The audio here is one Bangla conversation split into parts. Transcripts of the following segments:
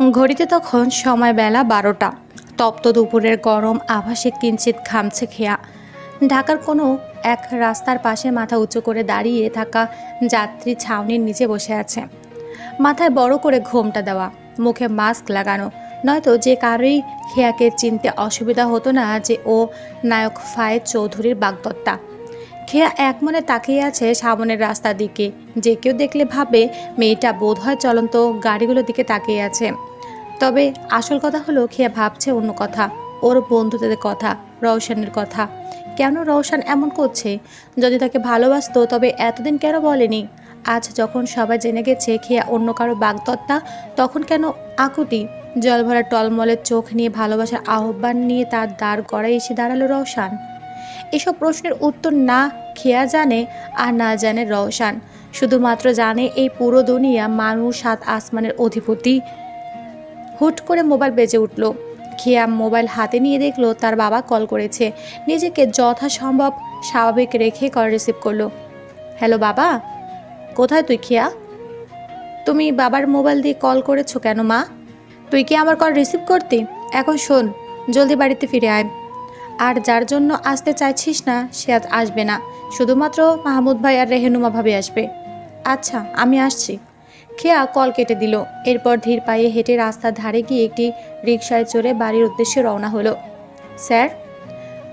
ঘড়িতে তখন সময় বেলা 12টা। তপ্ত দুপুরের গরম আভাসে কিঞ্চিত ঘামছে খেয়া। ঢাকার কোনো এক রাস্তার পাশে মাথা উঁচু করে দাঁড়িয়ে থাকা যাত্রী ছাউনির নিচে বসে আছে। মাথায় বড় করে ঘোমটা দেওয়া, মুখে মাস্ক লাগানো, নয়তো যে কারোই খেয়াকে চিনতে অসুবিধা হতো না যে ও নায়ক ফায়েজ চৌধুরীর বাগদত্তা। খেয়া একমনে তাকিয়ে আছে সামনের রাস্তার দিকে। যে কেউ দেখলে ভাবে মেয়েটা বোধহয় চলন্ত গাড়িগুলোর দিকে তাকিয়ে আছে। তবে আসল কথা হলো খেয়া ভাবছে অন্য কথা, ওর বন্ধুদের কথা, রওশনের কথা। কেন রওশন এমন করছে? যদি তাকে ভালোবাসতো তবে এতদিন কেন বলেনি? আজ যখন সবাই জেনে গেছে খেয়া অন্য কারো বাগদত্তা, তখন কেন আকুতি জলভরা টলমলের চোখ নিয়ে ভালোবাসার আহ্বান নিয়ে তার দ্বার গড়ায় এসে দাঁড়ালো রওশন? এসব প্রশ্নের উত্তর না খেয়া জানে আর না জানে রওশন। শুধুমাত্র জানে এই পুরো দুনিয়া মানুষ সাত আসমানের অধিপতি। হুট করে মোবাইল বেজে উঠল। খেয়া মোবাইল হাতে নিয়ে দেখলো তার বাবা কল করেছে। নিজেকে যথাসম্ভব স্বাভাবিক রেখে কল রিসিভ করলো। হ্যালো বাবা, কোথায় তুই খেয়া? তুমি বাবার মোবাইল দিয়ে কল করেছো কেন মা? তুই কি আমার কল রিসিভ করতি? এখন শোন, জলদি বাড়িতে ফিরে আয়। আর যার জন্য আসতে চাইছিস না সে আজ আসবে না, শুধুমাত্র মাহমুদ ভাই আর রেহেনুমা ভাবি আসবে। আচ্ছা, আমি আসছি। খেয়া কল কেটে দিল। এরপর ধীর পায়ে হেঁটে রাস্তার ধারে গিয়ে একটি রিকশায় চড়ে বাড়ির উদ্দেশ্যে রওনা হলো। স্যার?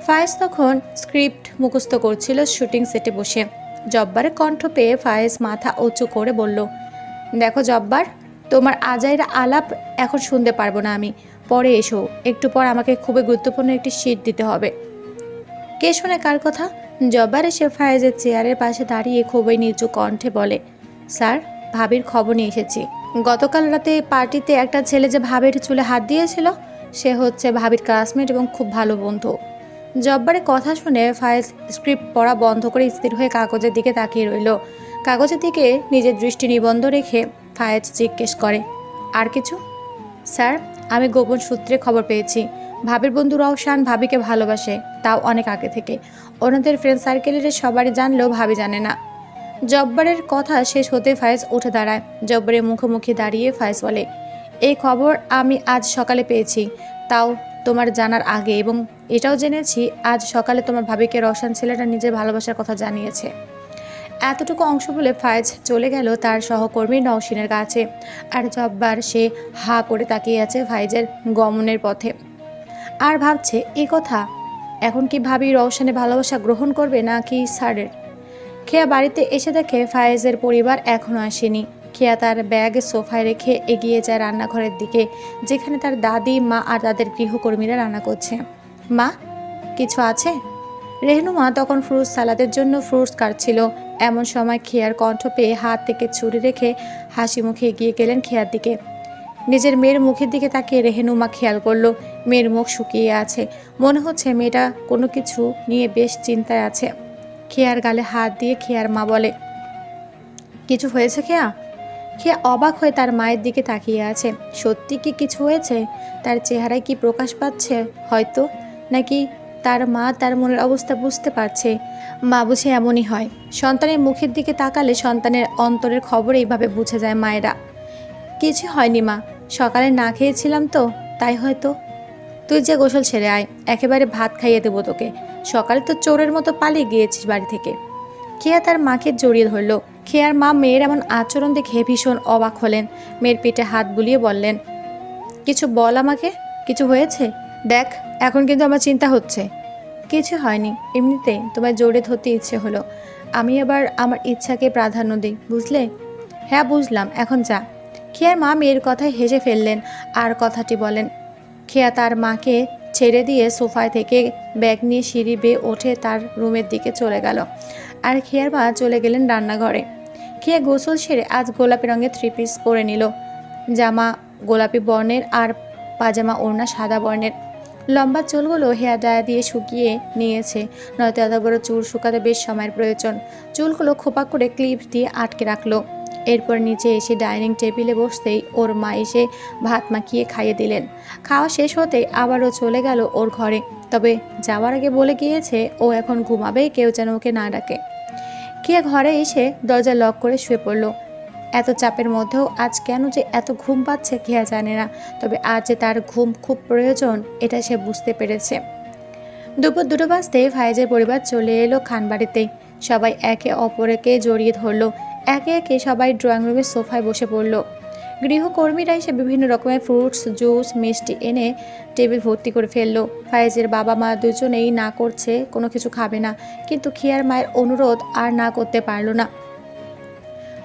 ফায়েজ তখন স্ক্রিপ্ট মুখস্থ করছিল শুটিং সেটে বসে। জব্বারের কণ্ঠ পেয়ে ফায়েজ মাথা উঁচু করে বলল, দেখো জব্বার, তোমার আজাইরা আলাপ এখন শুনতে পারবো না আমি। পরে এসো, একটু পর আমাকে খুবই গুরুত্বপূর্ণ একটি শিট দিতে হবে। কে শোনে কার কথা? জব্বার এসে ফায়েজের চেয়ারের পাশে দাঁড়িয়ে খুবই নিচু কণ্ঠে বলে, স্যার, ভাবির খবর নিয়ে এসেছি। গতকাল রাতে পার্টিতে একটা ছেলে যে ভাবির চুলে হাত দিয়েছিল, সে হচ্ছে ভাবির ক্লাসমেট এবং খুব ভালো বন্ধু। জব্বারের কথা শুনে ফায়েজ স্ক্রিপ্ট পড়া বন্ধ করে স্থির হয়ে কাগজের দিকে তাকিয়ে রইল। কাগজের দিকে নিজের দৃষ্টি নিবন্ধ রেখে ফায়েজ জিজ্ঞেস করে, আর কিছু? স্যার, আমি গোপন সূত্রে খবর পেয়েছি ভাবির বন্ধু রওশন ভাবিকে ভালোবাসে, তাও অনেক আগে থেকে। ওনাদের ফ্রেন্ড সার্কেলের সবারই জানলেও ভাবি জানে না। জব্বারের কথা শেষ হতে ফায়েজ উঠে দাঁড়ায়। জব্বারের মুখোমুখি দাঁড়িয়ে ফায়েজ বলে, এই খবর আমি আজ সকালে পেয়েছি, তাও তোমার জানার আগে, এবং এটাও জেনেছি আজ সকালে তোমার ভাবিকে রওশন ছেলেটা নিজের ভালোবাসার কথা জানিয়েছে। এতটুকু অংশ বলে ফায়েজ চলে গেল তার সহকর্মী নওশিনের কাছে। আর জব্বার সে হা করে তাকিয়ে আছে ফায়েজের গমনের পথে আর ভাবছে এ কথা। এখন কি ভাবি রওশনের ভালোবাসা গ্রহণ করবে নাকি স্যারের? খেয়া বাড়িতে এসে দেখে ফায়েজের পরিবার এখনও আসেনি। খেয়া তার ব্যাগ সোফায় রেখে এগিয়ে যায় রান্নাঘরের দিকে, যেখানে তার দাদি, মা আর তাদের গৃহকর্মীরা রান্না করছে। মা, কিছু আছে? রেহনুমা তখন ফ্রুটস সালাদের জন্য ফ্রুটস কাটছিল। এমন সময় খেয়ার কণ্ঠ পেয়ে হাত থেকে ছুরি রেখে হাসি মুখে এগিয়ে গেলেন খেয়ার দিকে। নিজের মেয়ের মুখের দিকে তাকিয়ে রেহেনুমা খেয়াল করলো মেয়ের মুখ শুকিয়ে আছে। মনে হচ্ছে মেয়েটা কোনো কিছু নিয়ে বেশ চিন্তায় আছে। খেয়ার গালে হাত দিয়ে খেয়ার মা বলে, কিছু হয়েছে খেয়া? খেয়া অবাক হয়ে তার মায়ের দিকে তাকিয়ে আছে। সত্যি কি কিছু হয়েছে? তার চেহারায় কি প্রকাশ পাচ্ছে হয়তো, নাকি তার মা তার মনের অবস্থা বুঝতে পারছে? মা বুঝে এমনই হয়, সন্তানের মুখের দিকে তাকালে সন্তানের অন্তরের খবর এইভাবে বুঝে যায় মায়েরা। কিছু হয়নি মা, সকালে না খেয়েছিলাম তো তাই হয়তো। তুই যে গোসল ছেড়ে আয়, একেবারে ভাত খাইয়ে দেবো তোকে। সকালে তো চোরের মতো পালিয়ে গিয়েছিস বাড়ি থেকে। খেয়া তার মাকে জড়িয়ে ধরল। খেয়ার মা মেয়ের এমন আচরণ দেখে ভীষণ অবাক হলেন। মেয়ের পিঠে হাত বুলিয়ে বললেন, কিছু বল আমাকে, কিছু হয়েছে? দেখ, এখন কিন্তু আমার চিন্তা হচ্ছে। কিছু হয়নি, এমনিতে তোমায় জড়িয়ে ধরতে ইচ্ছে হলো। আমি আবার আমার ইচ্ছাকে প্রাধান্য দিই, বুঝলে? হ্যাঁ বুঝলাম, এখন যা। খেয়ার মা মেয়ের কথায় হেসে ফেললেন আর কথাটি বলেন। খেয়া তার মাকে ছেড়ে দিয়ে সোফায় থেকে ব্যাগ নিয়ে সিঁড়ি বেয়ে ওঠে তার রুমের দিকে চলে গেল। আর খেয়ার মা চলে গেলেন রান্নাঘরে। খেয়া গোসল সেরে আজ গোলাপি রঙের 3 পিস পরে নিল। জামা গোলাপি বর্ণের আর পাজামা ওড়না সাদা বর্ণের। লম্বা চুলগুলো হেয়ার ড্রায়ার দিয়ে শুকিয়ে নিয়েছে, নয়তো এত বড় চুল শুকাতে বেশ সময়ের প্রয়োজন। চুলগুলো খোপা করে ক্লিপ দিয়ে আটকে রাখলো। এরপর নিচে এসে ডাইনিং টেবিলে বসতেই ওর মা এসে ভাত মাখিয়ে খাইয়ে দিলেন। খাওয়া শেষ হতেই আবারও চলে গেল ওর ঘরে। তবে যাওয়ার আগে বলে গিয়েছে ও এখন ঘুমাবে, কেউ যেন ওকে না ডাকে। কিয়া ঘরে এসে দরজা লক করে শুয়ে পড়ল। এত চাপের মধ্যেও আজ কেন যে এত ঘুম পাচ্ছে খেয়া জানে না, তবে আজ যে তার ঘুম খুব প্রয়োজন এটা সে বুঝতে পেরেছে। দুপুর 2টো বাজতে ফায়েজের পরিবার চলে এলো খানবাড়িতে। সবাই একে অপরকে জড়িয়ে ধরলো। একে একে সবাই ড্রয়িং রুমের সোফায় বসে পড়ল। গৃহকর্মীরা এসে বিভিন্ন রকমের ফ্রুটস, জুস, মিষ্টি এনে টেবিল ভর্তি করে ফেললো। ফায়েজের বাবা মা দুজনেই না করছে কোনো কিছু খাবে না, কিন্তু খেয়ার মায়ের অনুরোধ আর না করতে পারল না।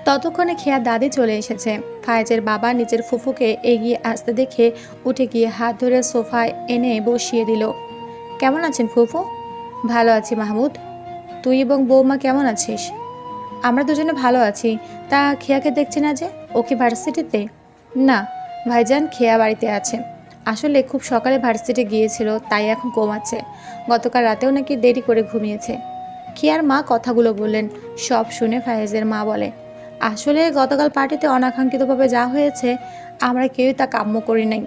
ততক্ষণে খেয়ার দাদি চলে এসেছে। ফায়েজের বাবা নিজের ফুফুকে এগিয়ে আসতে দেখে উঠে গিয়ে হাত ধরে সোফায় এনে বসিয়ে দিল। কেমন আছেন ফুফু? ভালো আছি মাহমুদ, তুই এবং বৌমা কেমন আছিস? আমরা দুজনে ভালো আছি। তা খেয়াকে দেখছি না যে, ও কি ভার্সিটিতে? না ভাইজান, খেয়া বাড়িতে আছে। আসলে খুব সকালে ভার্সিটি গিয়েছিল, তাই এখন ঘুমাচ্ছে। গতকাল রাতেও নাকি দেরি করে ঘুমিয়েছে। খেয়ার মা কথাগুলো বললেন। সব শুনে ফায়েজের মা বলে, আসলে গতকাল পার্টিতে অনাকাঙ্ক্ষিতভাবে যা হয়েছে আমরা কেউই তা কাম্য করি নাই।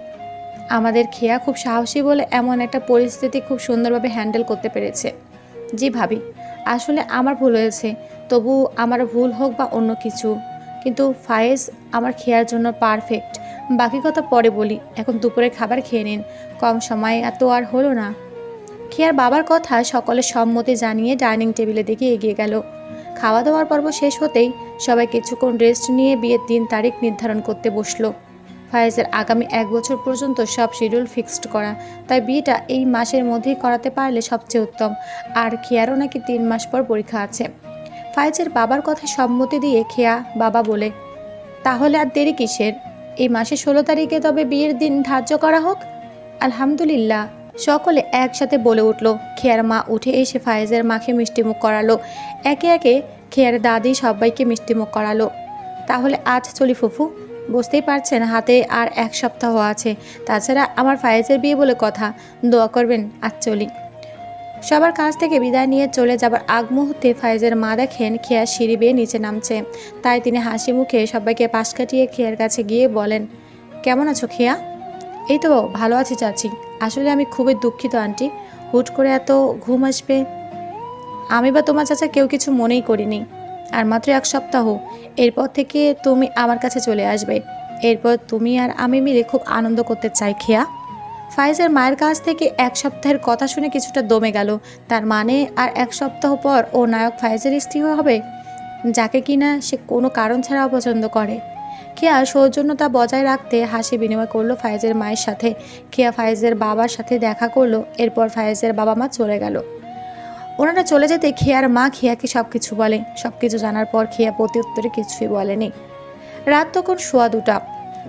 আমাদের খেয়া খুব সাহসী বলে এমন একটা পরিস্থিতি খুব সুন্দরভাবে হ্যান্ডেল করতে পেরেছে। জি ভাবি, আসলে আমার ভুল হয়েছে, তবু আমার ভুল হোক বা অন্য কিছু, কিন্তু ফায়েজ আমার খেয়ার জন্য পারফেক্ট। বাকি কথা পরে বলি, এখন দুপুরে খাবার খেয়ে নিন, কম সময় এত আর হলো না। খেয়ার বাবার কথা সকলে সম্মতি জানিয়ে ডাইনিং টেবিলের দিকে এগিয়ে গেল। খাওয়া দাওয়ার পর্ব শেষ হতেই সবাই কিছুক্ষণ রেস্ট নিয়ে বিয়ের দিন তারিখ নির্ধারণ করতে বসলো। ফায়েজের আগামী 1 বছর পর্যন্ত সব শিডিউল ফিক্সড করা, তাই বিয়েটা এই মাসের মধ্যেই করাতে পারলে সবচেয়ে উত্তম। আর খেয়ারও নাকি 3 মাস পর পরীক্ষা আছে। ফায়েজের বাবার কথায় সম্মতি দিয়ে খেয়া বাবা বলে, তাহলে আর দেরি কিসের? এই মাসের 16 তারিখে তবে বিয়ের দিন ধার্য করা হোক। আলহামদুলিল্লাহ, সকলে একসাথে বলে উঠল। খেয়ার মা উঠে এসে ফায়েজের মাকে মিষ্টিমুখ করালো। একে একে খেয়ার দাদি সবাইকে মিষ্টিমুখ করালো। তাহলে আজ চলি ফুফু, বুঝতেই পারছেন হাতে আর 1 সপ্তাহ আছে। তাছাড়া আমার ফায়েজের বিয়ে বলে কথা, দোয়া করবেন। আজ চলি। সবার কাছ থেকে বিদায় নিয়ে চলে যাবার আগ মুহূর্তে ফায়েজের মা দেখেন খেয়া সিঁড়ি বেয়ে নিচে নামছে, তাই তিনি হাসি মুখে সবাইকে পাশ কাটিয়ে খেয়ার কাছে গিয়ে বলেন, কেমন আছো খেয়া? এই তো ভালো আছি চাচি। আসলে আমি খুবই দুঃখিত আন্টি, হুট করে এত ঘুম আসবে আমি বা তোমার চাচা কেউ কিছু মনেই করিনি। আর মাত্র 1 সপ্তাহ, এরপর থেকে তুমি আমার কাছে চলে আসবে। এরপর তুমি আর আমি মিলে খুব আনন্দ করতে চাই খেয়া। ফায়েজের মায়ের কাছ থেকে 1 সপ্তাহের কথা শুনে কিছুটা দমে গেল। তার মানে আর 1 সপ্তাহ পর ও নায়ক ফায়েজের স্ত্রী হবে, যাকে কিনা সে কোনো কারণ ছাড়া অপছন্দ করে। খেয়া সৌজন্যতা বজায় রাখতে হাসি বিনিময় করলো ফায়েজের মায়ের সাথে। খেয়া ফায়েজের বাবার সাথে দেখা করলো। এরপর ফায়েজের বাবা মা চলে গেল। ওনারা চলে যেতে খেয়ার মা খেয়াকে সব কিছু বলে। সব কিছু জানার পর খেয়া প্রতি উত্তরে কিছুই বলেনি। রাত তখন 2:15।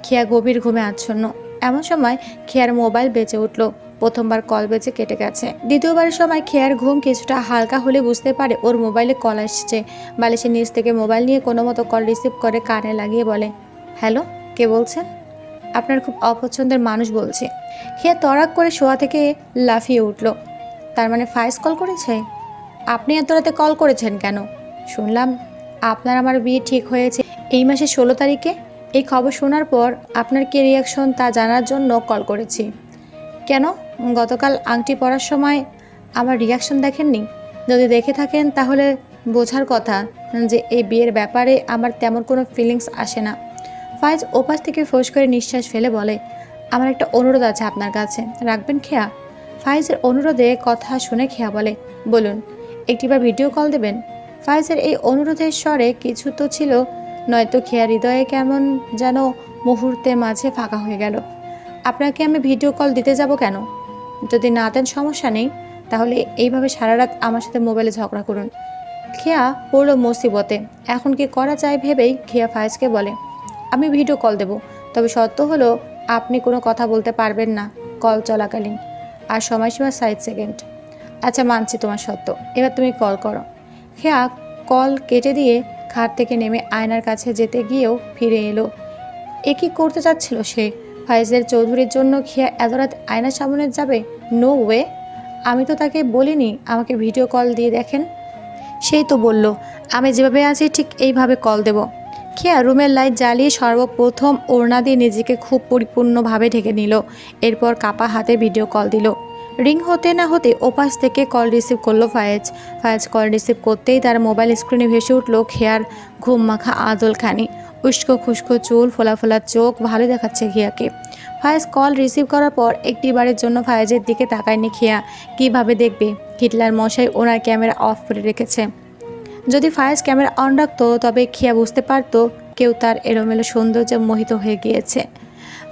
খেয়া গভীর ঘুমে আচ্ছন্ন। এমন সময় খেয়ার মোবাইল বেজে উঠল। প্রথমবার কল বেজে কেটে গেছে। দ্বিতীয়বারের সময় খেয়ার ঘুম কিছুটা হালকা হলে বুঝতে পারে ওর মোবাইলে কল আসছে। বালিশের নিচ থেকে মোবাইল নিয়ে কোনো মতো কল রিসিভ করে কানে লাগিয়ে বলে, হ্যালো, কে বলছেন? আপনার খুব অপছন্দের মানুষ বলছে। খেয়া তড়াক করে শোয়া থেকে লাফিয়ে উঠল। তার মানে ফায়েজ কল করেছে? আপনি এত রাতে কল করেছেন কেন? শুনলাম আপনার আমার বিয়ে ঠিক হয়েছে এই মাসের 16 তারিখে। এই খবর শোনার পর আপনার কী রিয়াকশন তা জানার জন্য কল করেছি। কেন, গতকাল আংটি পরার সময় আমার রিয়াকশন দেখেননি? যদি দেখে থাকেন তাহলে বোঝার কথা যে এই বিয়ের ব্যাপারে আমার তেমন কোনো ফিলিংস আসে না। ফায়েজ ওপাশ থেকে ফোঁস করে নিঃশ্বাস ফেলে বলে, আমার একটা অনুরোধ আছে আপনার কাছে, রাখবেন খেয়া? ফায়েজের অনুরোধে কথা শুনে খেয়া বলে, বলুন। একটিবার ভিডিও কল দেবেন? ফায়েজের এই অনুরোধের স্বরে কিছু তো ছিল, নয়তো খেয়া হৃদয়ে কেমন যেন মুহূর্তের মাঝে ফাঁকা হয়ে গেল। আপনাকে আমি ভিডিও কল দিতে যাব কেন? যদি না দেন সমস্যা নেই, তাহলে এইভাবে সারা রাত আমার সাথে মোবাইলে ঝগড়া করুন। খেয়া পড়ল মুসিবতে। এখন কি করা যায় ভেবেই খেয়া ফায়েজকে বলে, আমি ভিডিও কল দেব, তবে শর্ত হলো আপনি কোনো কথা বলতে পারবেন না কল চলাকালীন, আর সময়সীমা 60 সেকেন্ড। আচ্ছা, মানছি তোমার শর্ত, এবার তুমি কল করো। খেয়া কল কেটে দিয়ে খাট থেকে নেমে আয়নার কাছে যেতে গিয়েও ফিরে এলো। এ কি করতে চাচ্ছিল সে? ফায়েজের চৌধুরীর জন্য খেয়া এত রাত আয়নার সামনে যাবে? No way. আমি তো তাকে বলিনি আমাকে ভিডিও কল দিয়ে দেখেন। সেই তো বলল আমি যেভাবে আছি ঠিক এইভাবে কল দেব। খেয়া রুমের লাইট জ্বালিয়ে সর্বপ্রথম ওড়না দিয়ে নিজেকে খুব পরিপূর্ণভাবে ঢেকে নিল। এরপর কাপা হাতে ভিডিও কল দিল। রিং হতে না হতে ওপাশ থেকে কল রিসিভ করলো ফায়েজ। ফায়েজ কল রিসিভ করতেই তার মোবাইল স্ক্রিনে ভেসে উঠল খেয়ার ঘুম মাখা আদলখানি। উস্কো খুস্কো চুল, ফোলা ফোলা চোখ, ভালো দেখাচ্ছে খেয়াকে। ফায়েজ কল রিসিভ করার পর একটিবারের জন্য ফায়েজের দিকে তাকায়নি খেয়া। কীভাবে দেখবে? হিটলার মশাই ওনার ক্যামেরা অফ করে রেখেছে। যদি ফায়েজ ক্যামেরা অন রাখতো তবে খেয়া বুঝতে পারতো কেউ তার এলোমেলো সৌন্দর্যে মোহিত হয়ে গিয়েছে।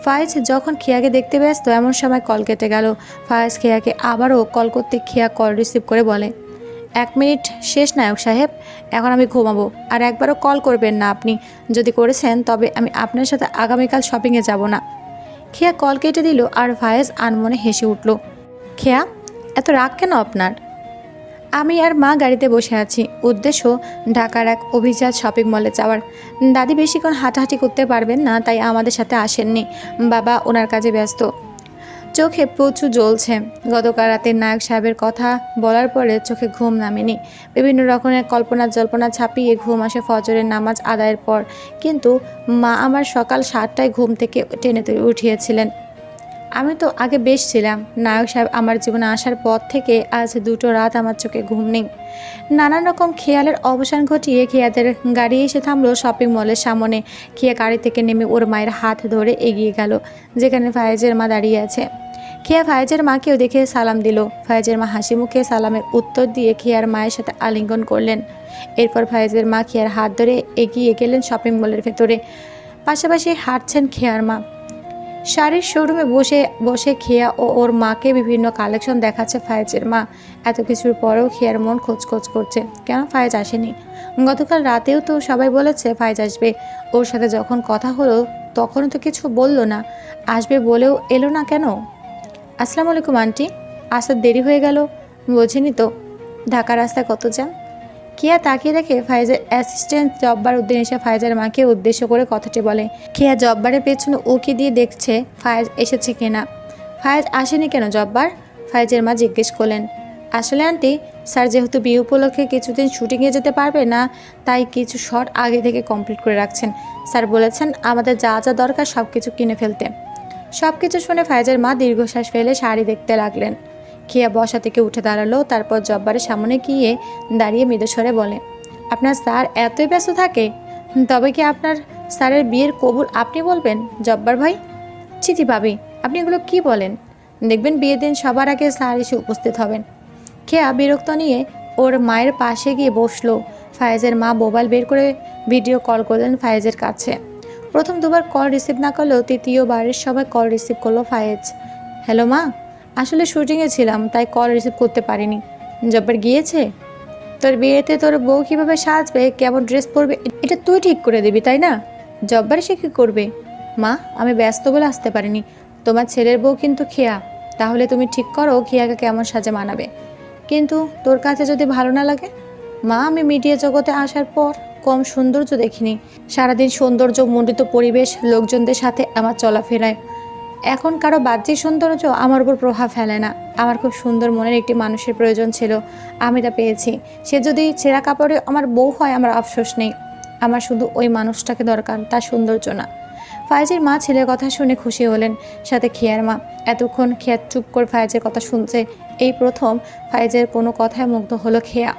ফায়েজ যখন খেয়াকে দেখতে ব্যস্ত এমন সময় কল কেটে গেল। ফায়েজ খেয়াকে আবারও কল করতে খেয়া কল রিসিভ করে বলে, 1 মিনিট শেষ নায়ক সাহেব, এখন আমি ঘুমাবো। আর একবারও কল করবেন না আপনি। যদি করেছেন তবে আমি আপনার সাথে আগামীকাল শপিংয়ে যাব না। খেয়া কল কেটে দিল আর ফায়েজ আনমনে হেসে উঠল। খেয়া, এত রাগ কেন আপনার? আমি আর মা গাড়িতে বসে আছি। উদ্দেশ্য ঢাকার এক অভিজাত শপিং মলে যাওয়ার। দাদি বেশিক্ষণ হাঁটাহাঁটি করতে পারবেন না, তাই আমাদের সাথে আসেননি। বাবা ওনার কাজে ব্যস্ত। চোখে প্রচুর জ্বলছে। গতকাল রাতে নায়ক সাহেবের কথা বলার পরে চোখে ঘুম নামেনি। বিভিন্ন রকমের কল্পনা জল্পনা ছাপিয়ে ঘুম আসে ফজরের নামাজ আদায়ের পর। কিন্তু মা আমার সকাল 7টায় ঘুম থেকে টেনে তুলে উঠিয়েছিলেন। আমি তো আগে বেশ ছিলাম। নায়ক সাহেব আমার জীবনে আসার পর থেকে আজ 2টো রাত আমার চোখে ঘুম নেই। নানান রকম খেয়ালের অবসান ঘটিয়ে খেয়াদের গাড়ি এসে থামলো শপিং মলের সামনে। খেয়া গাড়ি থেকে নেমে ওর মায়ের হাত ধরে এগিয়ে গেল যেখানে ফায়েজের মা দাঁড়িয়ে আছে। খেয়া ফায়েজের মাকেও দেখে সালাম দিল। ফায়েজের মা হাসি মুখে সালামের উত্তর দিয়ে খেয়ার মায়ের সাথে আলিঙ্গন করলেন। এরপর ফায়েজের মা খেয়ার হাত ধরে এগিয়ে গেলেন শপিং মলের ভেতরে। পাশাপাশি হাঁটছেন খেয়ার মা। শাড়ির শোরুমে বসে বসে খেয়া ও ওর মাকে বিভিন্ন কালেকশন দেখাচ্ছে ফায়েজের মা। এত কিছুর পরেও খেয়ার মন খোঁজ করছে কেন ফায়েজ আসেনি। গতকাল রাতেও তো সবাই বলেছে ফায়েজ আসবে। ওর সাথে যখন কথা হলো তখনও তো কিছু বলল না। আসবে বলেও এলো না কেন? আসসালামু আলাইকুম আন্টি, আসার দেরি হয়ে গেল। বোঝেনি তো ঢাকা রাস্তায় কত জ্যাম। খেয়া তাকিয়ে দেখে ফায়েজের অ্যাসিস্ট্যান্ট জব্বার উদ্দিন এসে ফায়েজের মাকে উদ্দেশ্য করে কথাটি বলে। খেয়া জব্বারের পেছনে উকি দিয়ে দেখছে ফায়েজ এসেছে কিনা। ফায়েজ আসেনি কেন জব্বার? ফায়েজের মা জিজ্ঞেস করলেন। আসলে আন্টি, স্যার যেহেতু বিয়ে উপলক্ষে কিছুদিন শুটিংয়ে যেতে পারবে না, তাই কিছু শট আগে থেকে কমপ্লিট করে রাখছেন। স্যার বলেছেন আমাদের যা যা দরকার সব কিছু কিনে ফেলতে। সব কিছু শুনে ফায়েজের মা দীর্ঘশ্বাস ফেলে শাড়ি দেখতে লাগলেন। খেয়া বসা থেকে উঠে দাঁড়ালো। তারপর জব্বারের সামনে গিয়ে দাঁড়িয়ে মৃদুস্বরে বলে, আপনার স্যার এতই ব্যস্ত থাকে? তবে কি আপনার স্যারের বিয়ের কবুল আপনি বলবেন জব্বার ভাই? চিঠি ভাবি, আপনি এগুলো কি বলেন? দেখবেন বিয়ের দিন সবার আগে স্যার এসে উপস্থিত হবেন। খেয়া বিরক্ত নিয়ে ওর মায়ের পাশে গিয়ে বসলো। ফায়েজের মা মোবাইল বের করে ভিডিও কল করলেন ফায়েজের কাছে। প্রথম দুবার কল রিসিভ না করলেও তৃতীয়বারের সময় কল রিসিভ করলো ফায়েজ। হ্যালো মা, আসলে শুটিংয়ে ছিলাম তাই কল রিসিভ করতে পারিনি। জব্বার গিয়েছে? তোর বিয়েতে তোর বউ কীভাবে সাজবে, কেমন ড্রেস পরবে এটা তুই ঠিক করে দিবি তাই না? জব্বার সে কী করবে? মা, আমি ব্যস্ত বলে আসতে পারিনি। তোমার ছেলের বউ কিন্তু খেয়া, তাহলে তুমি ঠিক করো খেয়াকে কেমন সাজে মানাবে। কিন্তু তোর কাছে যদি ভালো না লাগে? মা, আমি মিডিয়া জগতে আসার পর কম সৌন্দর্য দেখিনি। সারাদিন সৌন্দর্য মণ্ডিত পরিবেশ, লোকজনদের সাথে আমার চলাফেরায় এখন কারো বাহ্যিক সৌন্দর্য আমার উপর প্রভাব ফেলে না। আমার খুব সুন্দর মনের একটি মানুষের প্রয়োজন ছিল, আমি তা পেয়েছি। সে যদি ছেঁড়া কাপড়ে আমার বউ হয় আমার আফসোস নেই। আমার শুধু ওই মানুষটাকে দরকার, তার সৌন্দর্য না। ফায়েজের মা ছেলের কথা শুনে খুশি হলেন, সাথে খেয়ার মা। এতক্ষণ খেয়া চুপ করে ফায়েজের কথা শুনছে। এই প্রথম ফায়েজের কোনো কথায় মুগ্ধ হলো খেয়া।